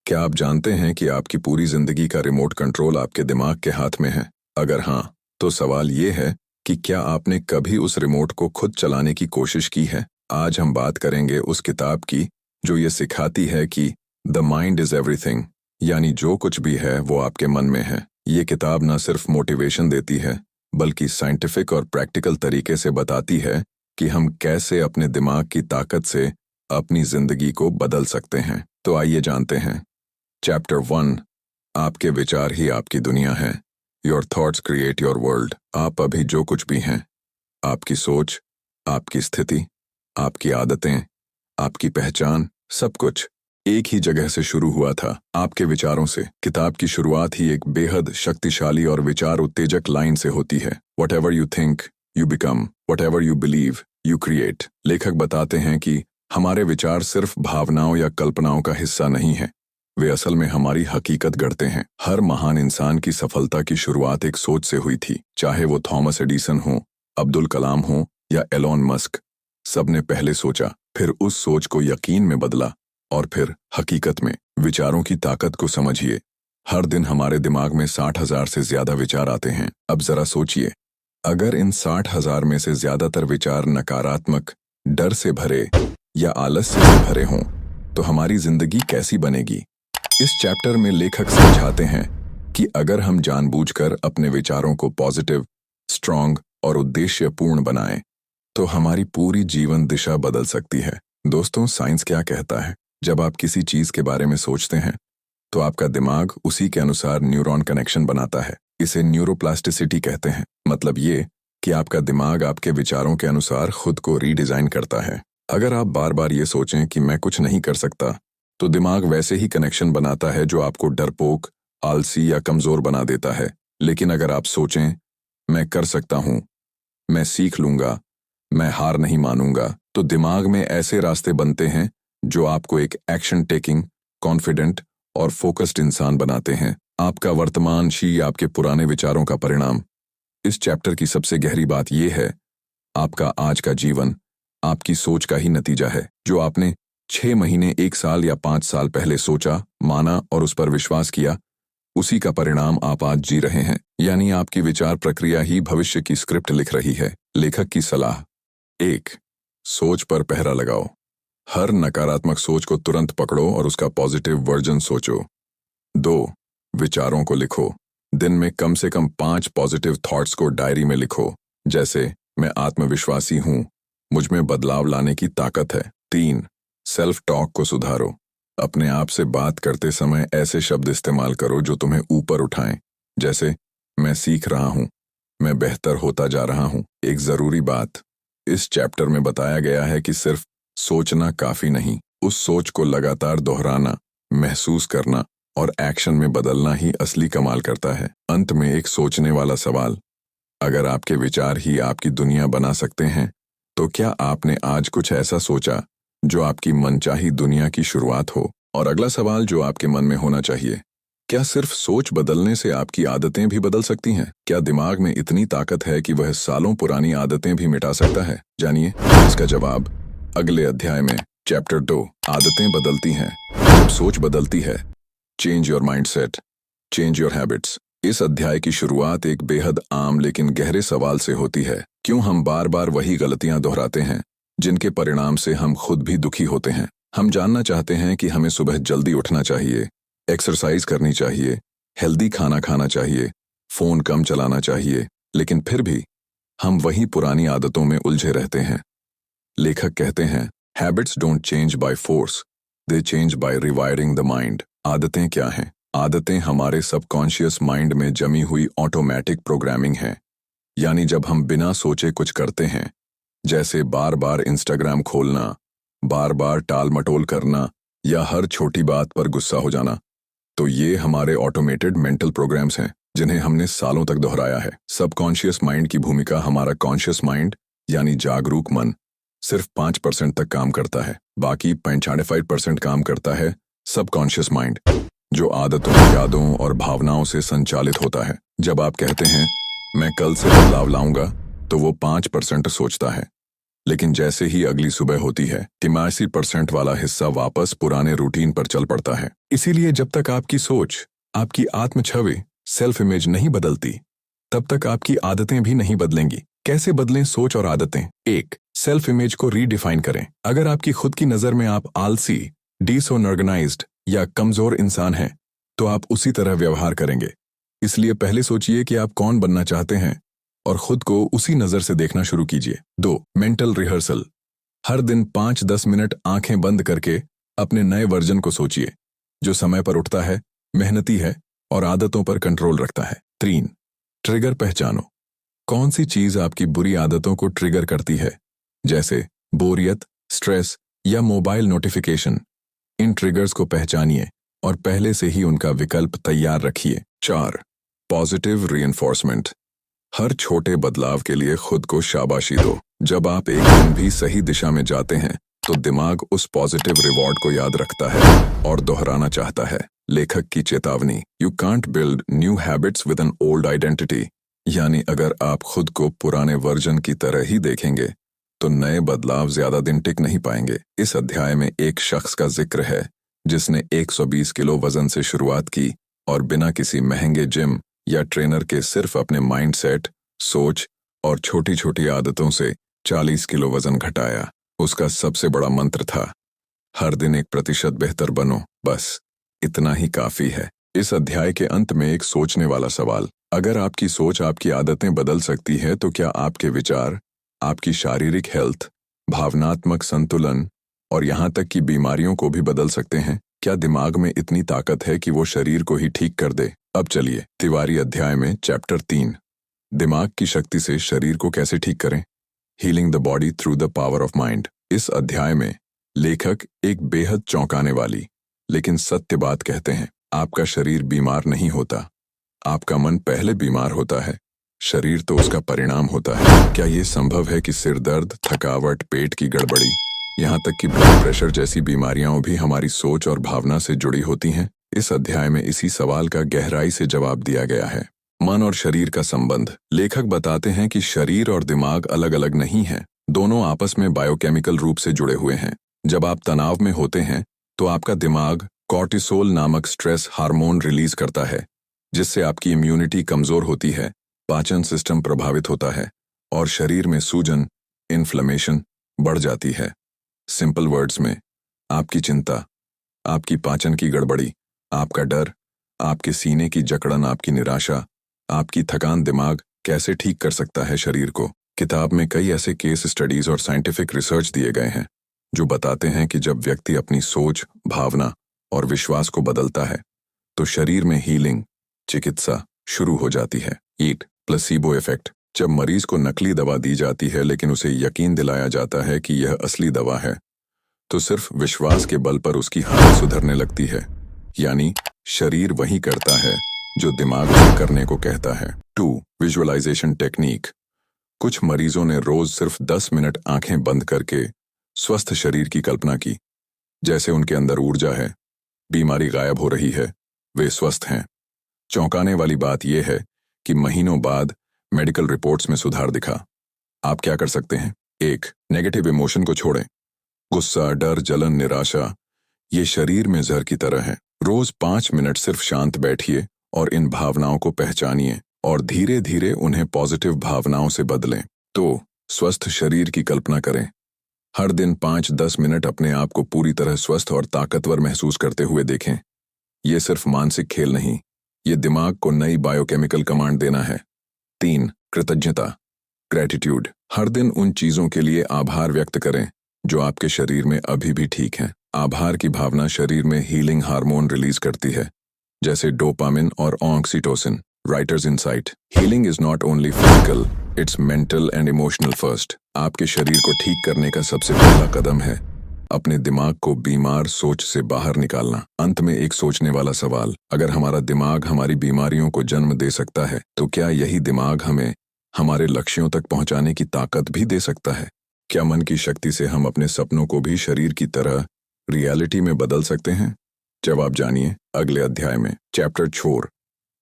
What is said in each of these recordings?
क्या आप जानते हैं कि आपकी पूरी जिंदगी का रिमोट कंट्रोल आपके दिमाग के हाथ में है? अगर हाँ, तो सवाल ये है कि क्या आपने कभी उस रिमोट को खुद चलाने की कोशिश की है? आज हम बात करेंगे उस किताब की जो ये सिखाती है कि द माइंड इज एवरीथिंग, यानी जो कुछ भी है वो आपके मन में है। ये किताब न सिर्फ मोटिवेशन देती है, बल्कि साइंटिफिक और प्रैक्टिकल तरीके से बताती है कि हम कैसे अपने दिमाग की ताकत से अपनी जिंदगी को बदल सकते हैं। तो आइए जानते हैं। चैप्टर 1, आपके विचार ही आपकी दुनिया है। Your thoughts create your world. आप अभी जो कुछ भी हैं, आपकी सोच, आपकी स्थिति, आपकी आदतें, आपकी पहचान, सब कुछ एक ही जगह से शुरू हुआ था, आपके विचारों से। किताब की शुरुआत ही एक बेहद शक्तिशाली और विचार उत्तेजक लाइन से होती है, what ever you think you become, what ever you believe you create. लेखक बताते हैं कि हमारे विचार सिर्फ भावनाओं या कल्पनाओं का हिस्सा नहीं है, वे असल में हमारी हकीकत गढ़ते हैं। हर महान इंसान की सफलता की शुरुआत एक सोच से हुई थी, चाहे वो थॉमस एडिसन हो, अब्दुल कलाम हो या एलोन मस्क। सबने पहले सोचा, फिर उस सोच को यकीन में बदला और फिर हकीकत में। विचारों की ताकत को समझिए। हर दिन हमारे दिमाग में 60,000 से ज्यादा विचार आते हैं। अब जरा सोचिए, अगर इन 60,000 में से ज्यादातर विचार नकारात्मक, डर से भरे या आलस्य से भरे हों, तो हमारी जिंदगी कैसी बनेगी? इस चैप्टर में लेखक समझाते हैं कि अगर हम जानबूझकर अपने विचारों को पॉजिटिव, स्ट्रांग और उद्देश्यपूर्ण बनाएं, तो हमारी पूरी जीवन दिशा बदल सकती है। दोस्तों, साइंस क्या कहता है? जब आप किसी चीज के बारे में सोचते हैं, तो आपका दिमाग उसी के अनुसार न्यूरॉन कनेक्शन बनाता है। इसे न्यूरोप्लास्टिसिटी कहते हैं। मतलब ये कि आपका दिमाग आपके विचारों के अनुसार खुद को रीडिजाइन करता है। अगर आप बार बार ये सोचें कि मैं कुछ नहीं कर सकता, तो दिमाग वैसे ही कनेक्शन बनाता है जो आपको डरपोक, आलसी या कमजोर बना देता है। लेकिन अगर आप सोचें, मैं कर सकता हूं, मैं सीख लूंगा, मैं हार नहीं मानूंगा, तो दिमाग में ऐसे रास्ते बनते हैं जो आपको एक एक्शन टेकिंग, कॉन्फिडेंट और फोकस्ड इंसान बनाते हैं। आपका वर्तमान ही आपके पुराने विचारों का परिणाम। इस चैप्टर की सबसे गहरी बात यह है, आपका आज का जीवन आपकी सोच का ही नतीजा है। जो आपने 6 महीने, 1 साल या 5 साल पहले सोचा, माना और उस पर विश्वास किया, उसी का परिणाम आप आज जी रहे हैं। यानी आपकी विचार प्रक्रिया ही भविष्य की स्क्रिप्ट लिख रही है। लेखक की सलाह: 1, सोच पर पहरा लगाओ। हर नकारात्मक सोच को तुरंत पकड़ो और उसका पॉजिटिव वर्जन सोचो। 2, विचारों को लिखो। दिन में कम से कम 5 पॉजिटिव थॉट्स को डायरी में लिखो, जैसे मैं आत्मविश्वासी हूं, मुझ में बदलाव लाने की ताकत है। 3, सेल्फ टॉक को सुधारो। अपने आप से बात करते समय ऐसे शब्द इस्तेमाल करो जो तुम्हें ऊपर उठाएं, जैसे मैं सीख रहा हूं, मैं बेहतर होता जा रहा हूं। एक जरूरी बात, इस चैप्टर में बताया गया है कि सिर्फ सोचना काफी नहीं, उस सोच को लगातार दोहराना, महसूस करना और एक्शन में बदलना ही असली कमाल करता है। अंत में एक सोचने वाला सवाल: अगर आपके विचार ही आपकी दुनिया बना सकते हैं, तो क्या आपने आज कुछ ऐसा सोचा जो आपकी मनचाही दुनिया की शुरुआत हो? और अगला सवाल जो आपके मन में होना चाहिए, क्या सिर्फ सोच बदलने से आपकी आदतें भी बदल सकती हैं? क्या दिमाग में इतनी ताकत है कि वह सालों पुरानी आदतें भी मिटा सकता है? जानिए इसका जवाब अगले अध्याय में। चैप्टर 2, आदतें बदलती हैं जब सोच बदलती है। Change your mindset, change your habits. इस अध्याय की शुरुआत एक बेहद आम लेकिन गहरे सवाल से होती है। क्यों हम बार बार वही गलतियां दोहराते हैं जिनके परिणाम से हम खुद भी दुखी होते हैं? हम जानना चाहते हैं कि हमें सुबह जल्दी उठना चाहिए, एक्सरसाइज करनी चाहिए, हेल्दी खाना खाना चाहिए, फोन कम चलाना चाहिए, लेकिन फिर भी हम वही पुरानी आदतों में उलझे रहते हैं। लेखक कहते हैं, habits don't change by force, they change bye rewiring the mind. आदतें क्या हैं? आदतें हमारे सबकॉन्शियस माइंड में जमी हुई ऑटोमेटिक प्रोग्रामिंग है। यानी जब हम बिना सोचे कुछ करते हैं, जैसे बार बार इंस्टाग्राम खोलना, बार बार टाल मटोल करना या हर छोटी बात पर गुस्सा हो जाना, तो ये हमारे ऑटोमेटेड मेंटल प्रोग्राम्स हैं जिन्हें हमने सालों तक दोहराया है। सबकॉन्शियस माइंड की भूमिका हमारा कॉन्शियस माइंड यानी जागरूक मन सिर्फ 5% तक काम करता है। बाकी 95% काम करता है सबकॉन्शियस माइंड, जो आदतों, यादों और भावनाओं से संचालित होता है। जब आप कहते हैं मैं कल से बदलाव लाऊंगा, तो वो 5% सोचता है लेकिन जैसे ही अगली सुबह होती है 83% वाला हिस्सा वापस पुराने रूटीन पर चल पड़ता है। इसीलिए जब तक आपकी सोच, आपकी आत्म छवि, सेल्फ इमेज नहीं बदलती, तब तक आपकी आदतें भी नहीं बदलेंगी। कैसे बदलें सोच और आदतें? 1. सेल्फ इमेज को रीडिफाइन करें। अगर आपकी खुद की नज़र में आप आलसी, डिसऑर्गेनाइज्ड या कमजोर इंसान हैं, तो आप उसी तरह व्यवहार करेंगे। इसलिए पहले सोचिए कि आप कौन बनना चाहते हैं और खुद को उसी नज़र से देखना शुरू कीजिए। 2. Mental rehearsal. हर दिन 5-10 मिनट आंखें बंद करके अपने नए वर्जन को सोचिए, जो समय पर उठता है, मेहनती है और आदतों पर कंट्रोल रखता है। 3. ट्रिगर पहचानो। कौन सी चीज आपकी बुरी आदतों को ट्रिगर करती है, जैसे बोरियत, स्ट्रेस या मोबाइल नोटिफिकेशन। इन ट्रिगर्स को पहचानिए और पहले से ही उनका विकल्प तैयार रखिए। 4. Positive reinforcement. हर छोटे बदलाव के लिए खुद को शाबाशी दो। जब आप एक दिन भी सही दिशा में जाते हैं, तो दिमाग उस पॉजिटिव रिवॉर्ड को याद रखता है और दोहराना चाहता है। लेखक की चेतावनी, you can't build new habits with an old identity. यानी अगर आप खुद को पुराने वर्जन की तरह ही देखेंगे, तो नए बदलाव ज्यादा दिन टिक नहीं पाएंगे। इस अध्याय में एक शख्स का जिक्र है जिसने 120 किलो वजन से शुरुआत की और बिना किसी महंगे जिम या ट्रेनर के सिर्फ अपने माइंडसेट, सोच और छोटी छोटी आदतों से 40 किलो वजन घटाया। उसका सबसे बड़ा मंत्र था, हर दिन 1% बेहतर बनो, बस इतना ही काफी है। इस अध्याय के अंत में एक सोचने वाला सवाल, अगर आपकी सोच आपकी आदतें बदल सकती है, तो क्या आपके विचार आपकी शारीरिक हेल्थ, भावनात्मक संतुलन और यहाँ तक कि बीमारियों को भी बदल सकते हैं? क्या दिमाग में इतनी ताकत है कि वो शरीर को ही ठीक कर दे? अब चलिए तिवारी अध्याय में चैप्टर 3, दिमाग की शक्ति से शरीर को कैसे ठीक करें, healing the body through the power of mind. इस अध्याय में लेखक एक बेहद चौंकाने वाली लेकिन सत्य बात कहते हैं। आपका शरीर बीमार नहीं होता, आपका मन पहले बीमार होता है। शरीर तो उसका परिणाम होता है। क्या ये संभव है कि सिर दर्द, थकावट, पेट की गड़बड़ी, यहाँ तक कि ब्लड प्रेशर जैसी बीमारियां भी हमारी सोच और भावना से जुड़ी होती हैं? इस अध्याय में इसी सवाल का गहराई से जवाब दिया गया है। मन और शरीर का संबंध। लेखक बताते हैं कि शरीर और दिमाग अलग अलग नहीं हैं, दोनों आपस में बायोकेमिकल रूप से जुड़े हुए हैं। जब आप तनाव में होते हैं, तो आपका दिमाग कॉर्टिसोल नामक स्ट्रेस हार्मोन रिलीज करता है, जिससे आपकी इम्यूनिटी कमजोर होती है, पाचन सिस्टम प्रभावित होता है और शरीर में सूजन, इन्फ्लेमेशन बढ़ जाती है। सिंपल वर्ड्स में, आपकी चिंता, आपकी पाचन की गड़बड़ी, आपका डर, आपके सीने की जकड़न, आपकी निराशा, आपकी थकान दिमाग कैसे ठीक कर सकता है शरीर को? किताब में कई ऐसे केस स्टडीज और साइंटिफिक रिसर्च दिए गए हैं जो बताते हैं कि जब व्यक्ति अपनी सोच, भावना और विश्वास को बदलता है, तो शरीर में हीलिंग, चिकित्सा शुरू हो जाती है। ईट प्लेसिबो इफेक्ट। जब मरीज को नकली दवा दी जाती है लेकिन उसे यकीन दिलाया जाता है कि यह असली दवा है, तो सिर्फ विश्वास के बल पर उसकी हालत सुधरने लगती है। यानी शरीर वही करता है जो दिमाग उसे करने को कहता है। 2. Visualisation technique. कुछ मरीजों ने रोज सिर्फ 10 मिनट आंखें बंद करके स्वस्थ शरीर की कल्पना की, जैसे उनके अंदर ऊर्जा है, बीमारी गायब हो रही है, वे स्वस्थ हैं। चौंकाने वाली बात यह है कि महीनों बाद मेडिकल रिपोर्ट्स में सुधार दिखा। आप क्या कर सकते हैं? 1. नेगेटिव इमोशन को छोड़ें। गुस्सा, डर, जलन, निराशा ये शरीर में जहर की तरह है। रोज 5 मिनट सिर्फ शांत बैठिए और इन भावनाओं को पहचानिए और धीरे धीरे उन्हें पॉजिटिव भावनाओं से बदलें। तो स्वस्थ शरीर की कल्पना करें। हर दिन 5-10 मिनट अपने आप को पूरी तरह स्वस्थ और ताकतवर महसूस करते हुए देखें। ये सिर्फ मानसिक खेल नहीं, ये दिमाग को नई बायोकेमिकल कमांड देना है। 3. कृतज्ञता, ग्रेटिट्यूड। हर दिन उन चीजों के लिए आभार व्यक्त करें जो आपके शरीर में अभी भी ठीक हैं। आभार की भावना शरीर में हीलिंग हार्मोन रिलीज करती है, जैसे डोपामिन और oxytocin. Writers insight, healing is not only physical, it's mental and emotional first. आपके शरीर को ठीक करने का सबसे पहला कदम है अपने दिमाग को बीमार सोच से बाहर निकालना। अंत में एक सोचने वाला सवाल, अगर हमारा दिमाग हमारी बीमारियों को जन्म दे सकता है, तो क्या यही दिमाग हमें हमारे लक्ष्यों तक पहुंचाने की ताकत भी दे सकता है? क्या मन की शक्ति से हम अपने सपनों को भी शरीर की तरह रियलिटी में बदल सकते हैं? जवाब जानिए अगले अध्याय में। चैप्टर 4,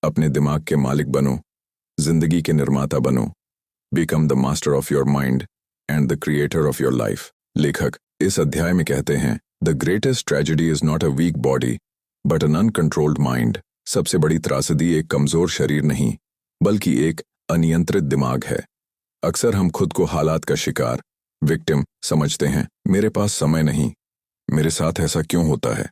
अपने दिमाग के मालिक बनो, जिंदगी के निर्माता बनो, become the master of your mind. And the creator of your life. लेखक इस अध्याय में कहते हैं, the greatest tragedy is not a weak body but an uncontrolled mind. सबसे बड़ी त्रासदी एक कमजोर शरीर नहीं बल्कि एक अनियंत्रित दिमाग है। अक्सर हम खुद को हालात का शिकार, विक्टिम समझते हैं। मेरे पास समय नहीं, मेरे साथ ऐसा क्यों होता है,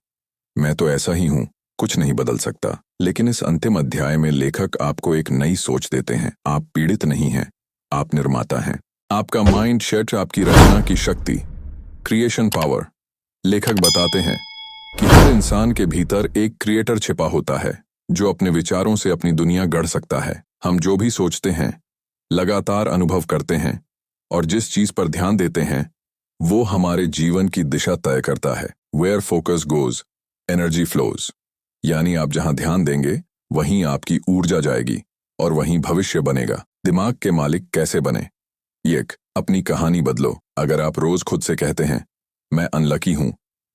मैं तो ऐसा ही हूं, कुछ नहीं बदल सकता। लेकिन इस अंतिम अध्याय में लेखक आपको एक नई सोच देते हैं। आप पीड़ित नहीं हैं, आप निर्माता हैं। आपका माइंड सेट आपकी रचना की शक्ति, क्रिएशन पावर। लेखक बताते हैं कि हर इंसान के भीतर एक क्रिएटर छिपा होता है जो अपने विचारों से अपनी दुनिया गढ़ सकता है। हम जो भी सोचते हैं, लगातार अनुभव करते हैं और जिस चीज पर ध्यान देते हैं वो हमारे जीवन की दिशा तय करता है। Where focus goes energy flows. यानी आप जहां ध्यान देंगे वहीं आपकी ऊर्जा जाएगी और वहीं भविष्य बनेगा। दिमाग के मालिक कैसे बने? एक, अपनी कहानी बदलो। अगर आप रोज खुद से कहते हैं, मैं अनलकी हूं,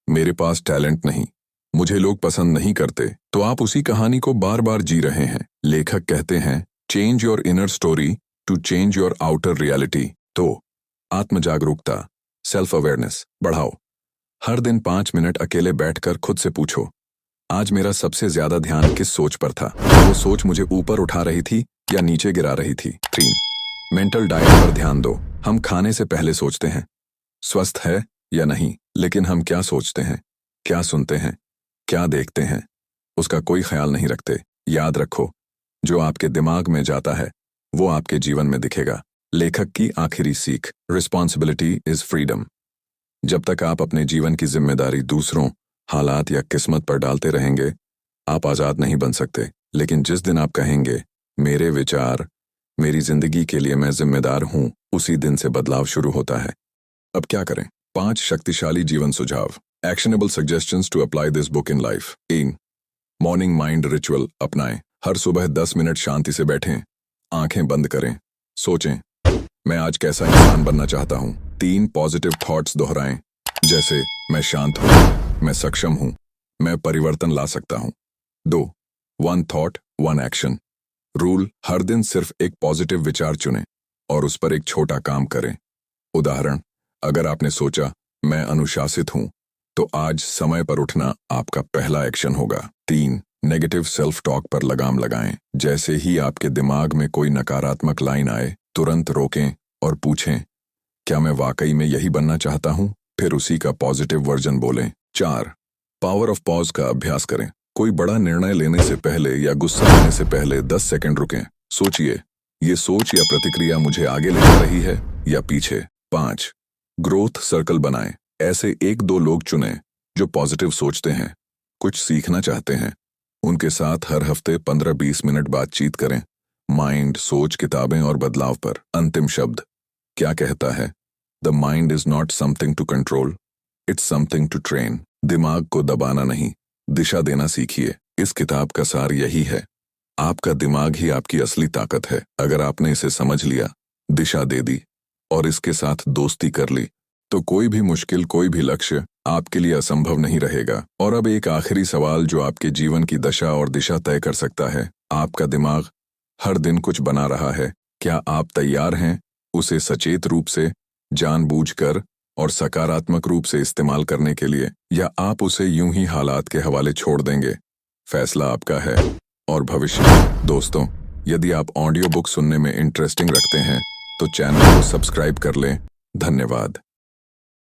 मेरे पास टैलेंट नहीं, मुझे लोग पसंद नहीं करते, तो आप उसी कहानी को बार बार जी रहे हैं। लेखक कहते हैं, change your inner story to change your outer reality. तो आत्मजागरूकता, सेल्फ अवेयरनेस बढ़ाओ। हर दिन 5 मिनट अकेले बैठकर खुद से पूछो, आज मेरा सबसे ज्यादा ध्यान किस सोच पर था? वो सोच मुझे ऊपर उठा रही थी या नीचे गिरा रही थी? 3, मेंटल डाइट पर ध्यान दो। हम खाने से पहले सोचते हैं स्वस्थ है या नहीं, लेकिन हम क्या सोचते हैं, क्या सुनते हैं, क्या देखते हैं, उसका कोई ख्याल नहीं रखते। याद रखो, जो आपके दिमाग में जाता है वो आपके जीवन में दिखेगा। लेखक की आखिरी सीख, रिस्पॉन्सिबिलिटी इज फ्रीडम। जब तक आप अपने जीवन की जिम्मेदारी दूसरों, हालात या किस्मत पर डालते रहेंगे, आप आजाद नहीं बन सकते। लेकिन जिस दिन आप कहेंगे, मेरे विचार, मेरी जिंदगी के लिए मैं जिम्मेदार हूं, उसी दिन से बदलाव शुरू होता है। अब क्या करें? 5 शक्तिशाली जीवन सुझाव, actionable suggestions to apply this book in life. 1, morning mind ritual अपनाएं। हर सुबह 10 मिनट शांति से बैठें, आंखें बंद करें, सोचें, मैं आज कैसा इंसान बनना चाहता हूं। 3, पॉजिटिव थॉट्स दोहराएं, जैसे मैं शांत हूं, मैं सक्षम हूं, मैं परिवर्तन ला सकता हूं। 2, 1 थॉट 1 एक्शन रूल, हर दिन सिर्फ एक पॉजिटिव विचार चुनें और उस पर एक छोटा काम करें। उदाहरण, अगर आपने सोचा मैं अनुशासित हूं, तो आज समय पर उठना आपका पहला एक्शन होगा। 3, नेगेटिव सेल्फ टॉक पर लगाम लगाएं। जैसे ही आपके दिमाग में कोई नकारात्मक लाइन आए, तुरंत रोकें और पूछें, क्या मैं वाकई में यही बनना चाहता हूं? फिर उसी का पॉजिटिव वर्जन बोलें। 4, पावर ऑफ पॉज का अभ्यास करें। कोई बड़ा निर्णय लेने से पहले या गुस्सा आने से पहले 10 सेकंड रुकें, सोचिए, ये सोच या प्रतिक्रिया मुझे आगे ले जा रही है या पीछे। 5, ग्रोथ सर्कल बनाएं। ऐसे 1-2 लोग चुनें जो पॉजिटिव सोचते हैं, कुछ सीखना चाहते हैं। उनके साथ हर हफ्ते 15-20 मिनट बातचीत करें, माइंड, सोच, किताबें और बदलाव पर। अंतिम शब्द क्या कहता है? The mind is not something to control, it's something to train. दिमाग को दबाना नहीं, दिशा देना सीखिए। इस किताब का सार यही है, आपका दिमाग ही आपकी असली ताकत है। अगर आपने इसे समझ लिया, दिशा दे दी और इसके साथ दोस्ती कर ली, तो कोई भी मुश्किल, कोई भी लक्ष्य आपके लिए असंभव नहीं रहेगा। और अब एक आखिरी सवाल जो आपके जीवन की दशा और दिशा तय कर सकता है। आपका दिमाग हर दिन कुछ बना रहा है, क्या आप तैयार हैं उसे सचेत रूप से, जानबूझकर और सकारात्मक रूप से इस्तेमाल करने के लिए, या आप उसे यूं ही हालात के हवाले छोड़ देंगे? फैसला आपका है। और भविष्य, दोस्तों, यदि आप ऑडियो बुक सुनने में इंटरेस्टिंग रखते हैं तो चैनल को सब्सक्राइब कर लें। धन्यवाद।